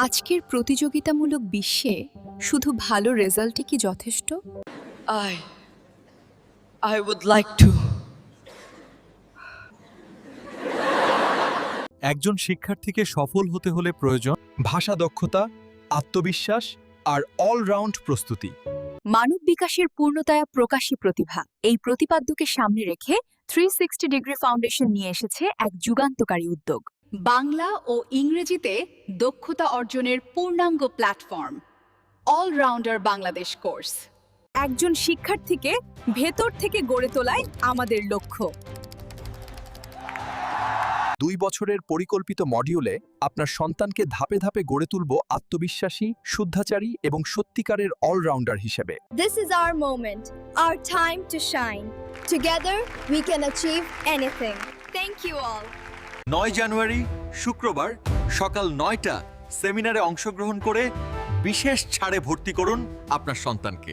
আজকের প্রতিযোগিতামূলক বিশ্বে শুধু ভালো রেজাল্টই কি যথেষ্ট? I I would like to. একজন শিক্ষার্থীকে সফল হতে হলে প্রয়োজন ভাষা দক্ষতা, আত্মবিশ্বাস আর অলরাউন্ড প্রস্তুতি। মানব বিকাশের পূর্ণতায় প্রকাশী প্রতিভা এই প্রতিপাদ্যকে সামনে রেখে 360 ডিগ্রি ফাউন্ডেশন নিয়ে এসেছে এক যুগান্তকারী উদ্যোগ, বাংলা ও ইংরেজিতে দক্ষতা অর্জনের পূর্ণাঙ্গ প্ল্যাটফর্ম অলরাউন্ডার বাংলাদেশ কোর্স। একজন শিক্ষার্থীকে ভেতর থেকে গড়ে তোলাই আমাদের লক্ষ্য। 2 বছরের পরিকল্পিত মডিউলে আপনার সন্তানকে ধাপে ধাপে গড়ে তুলব আত্মবিশ্বাসী, শুদ্ধাচারী এবং সত্যিকারের অলরাউন্ডার হিসেবে। This is our moment, our time to shine. Together, we can achieve anything. Thank you all. 9 জানুয়ারি শুক্রবার সকাল 9টা সেমিনারে অংশগ্রহণ করে বিশেষ ছাড়ে ভর্তি করুন আপনার সন্তানকে।